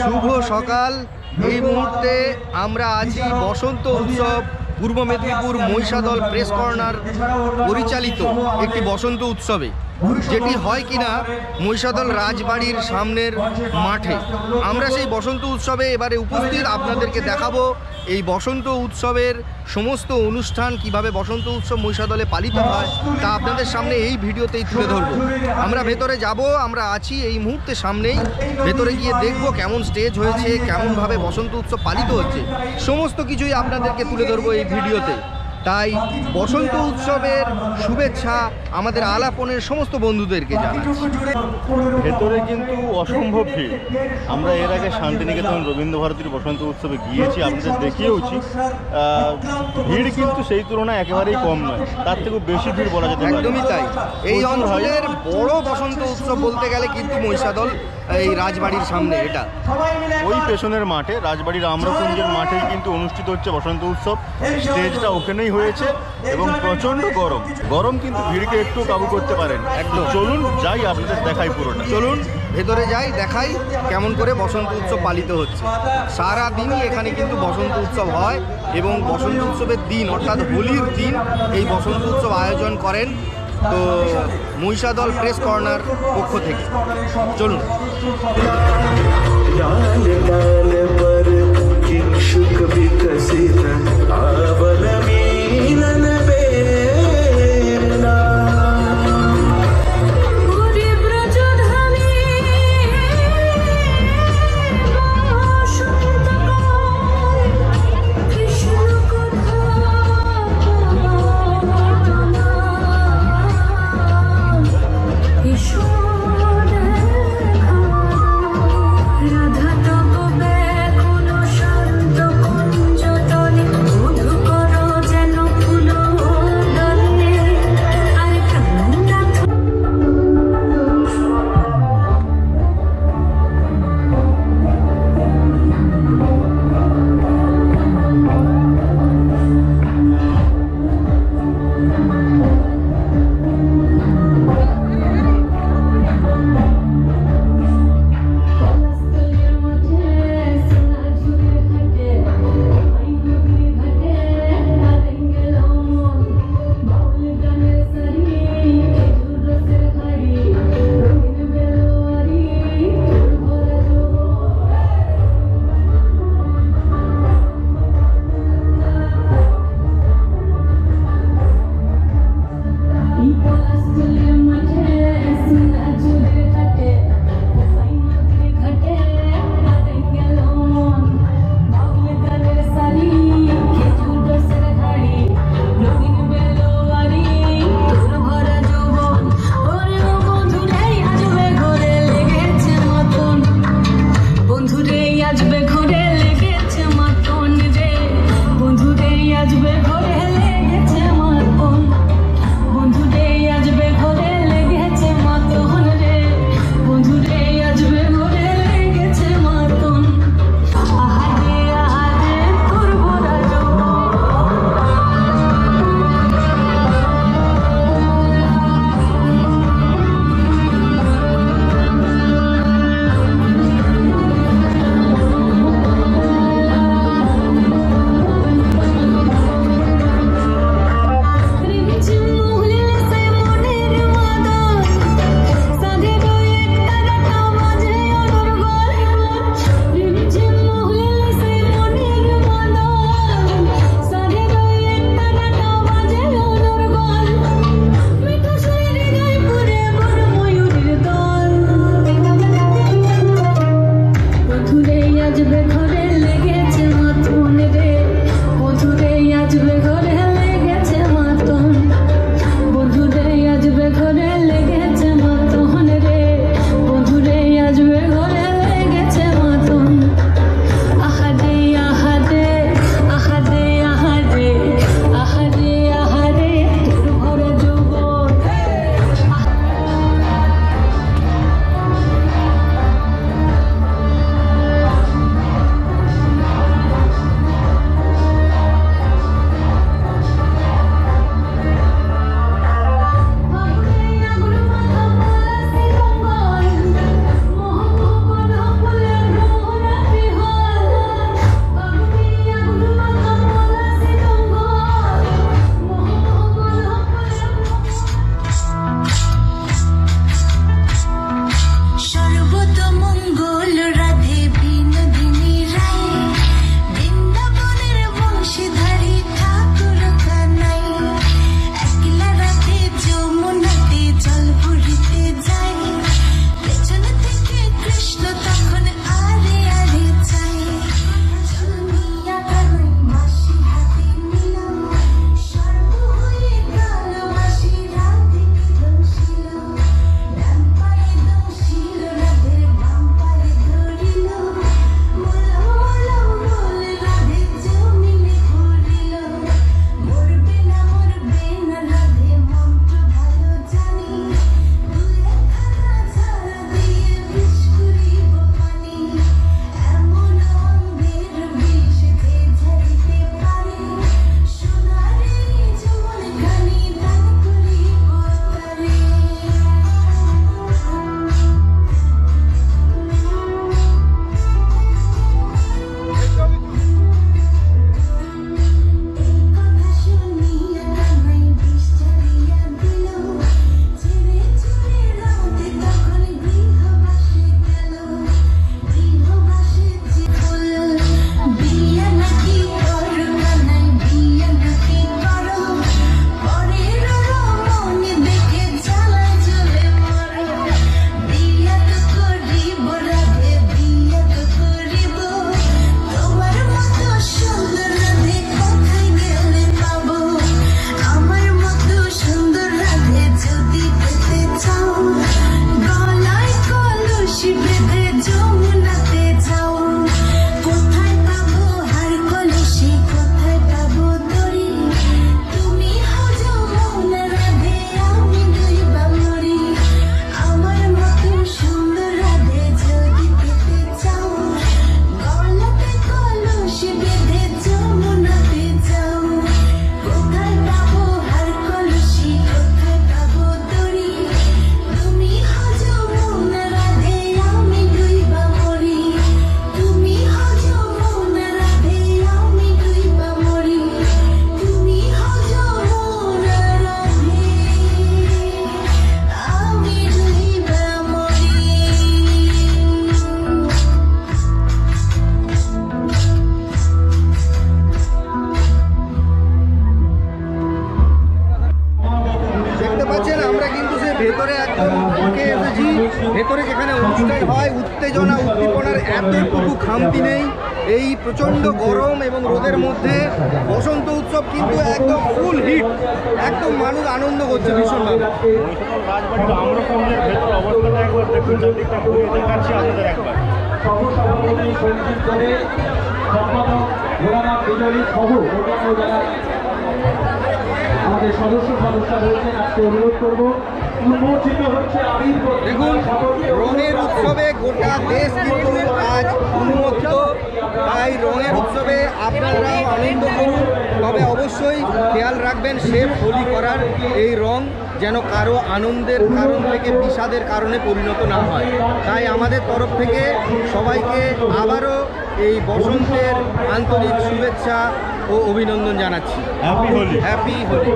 শুভ সকাল। এই মুহূর্তে আমরা আছি বসন্ত উৎসব পূর্ব মেদিনীপুর মহিষাদল প্রেস কর্নার পরিচালিত একটি বসন্ত উৎসবে, যেটি হয় কিনা মহিষাদল রাজবাড়ির সামনের মাঠে। আমরা সেই বসন্ত উৎসবে এবারে উপস্থিত, আপনাদেরকে দেখাবো এই বসন্ত উৎসবের সমস্ত অনুষ্ঠান, কিভাবে বসন্ত উৎসব মহিষাদলে পালিত হয় তা আপনাদের সামনে এই ভিডিওতেই তুলে ধরবো। আমরা ভেতরে যাব, আমরা আছি এই মুহূর্তে সামনেই, ভেতরে গিয়ে দেখব কেমন স্টেজ হয়েছে, কেমনভাবে বসন্ত উৎসব পালিত হচ্ছে, সমস্ত কিছুই আপনাদেরকে তুলে ধরবো এই ভিডিওতে। তাই বসন্ত উৎসবের শুভেচ্ছা আমাদের আলাপনের সমস্ত বন্ধুদেরকে জানাচ্ছি। ভেতরে কিন্তু অসম্ভব ভিড়। আমরা এর আগে শান্তিনিকেতন রবীন্দ্রভারতীর বসন্ত উৎসবে গিয়েছি, আপনাদের দেখিয়েওছি। ভিড় কিন্তু সেই তুলনায় একেবারেই কম নয়, তার থেকেও বেশি ভিড় বলা যেতে পারে। একদমই তাই। এই অঞ্চলের বড় বসন্ত উৎসব বলতে গেলে কিন্তু মহিষাদল এই রাজবাড়ির সামনে, এটা ওই পেছনের মাঠে রাজবাড়ির আম্রকুঞ্জের মাঠেই কিন্তু অনুষ্ঠিত হচ্ছে বসন্ত উৎসব। স্টেজটা ওখানেই হয়েছে এবং প্রচণ্ড গরম কিন্তু ভিড়কে একটু কাবু করতে পারেন। একদম চলুন যাই, আপনাদের দেখাই পুরোটা। চলুন ভেতরে যাই, দেখাই কেমন করে বসন্ত উৎসব পালিত হচ্ছে। সারা দিনই এখানে কিন্তু বসন্ত উৎসব হয় এবং বসন্ত উৎসবের দিন অর্থাৎ হোলির দিন এই বসন্ত উৎসব আয়োজন করেন তো মহিষাদল প্রেস কর্নার পক্ষ থেকে। চলুন। এতটুকু খামতি নেই। এই প্রচণ্ড গরম এবং রোদের মধ্যে বসন্ত উৎসব কিন্তু একদম ফুল হিট, একদম মানুষ আনন্দ করছে ভীষণভাবে। রাজবাড়ির আম্রকুঞ্জের ভেতর অবস্থাটা একবার দেখুন, চারদিকটা ঘুরে দেখাচ্ছি আপনাদের একবার। আমাদের সদস্যরা রয়েছেন, আজকে অনুরোধ করবো উন্মোচিত হচ্ছে আবির। দেখুন, রঙের উৎসবে গোটা দেশ কিন্তু আজ উন্মুক্ত, তাই রঙের উৎসবে আপনারাও আনন্দ করুন। তবে অবশ্যই খেয়াল রাখবেন সেফ হোলি করার, এই রং যেন কারো আনন্দের কারণ থেকে বিষাদের কারণে পরিণত না হয়। তাই আমাদের তরফ থেকে সবাইকে আবারও এই বসন্তের আন্তরিক শুভেচ্ছা ও অভিনন্দন জানাচ্ছি। হ্যাপি হোলি। হ্যাপি হোলি।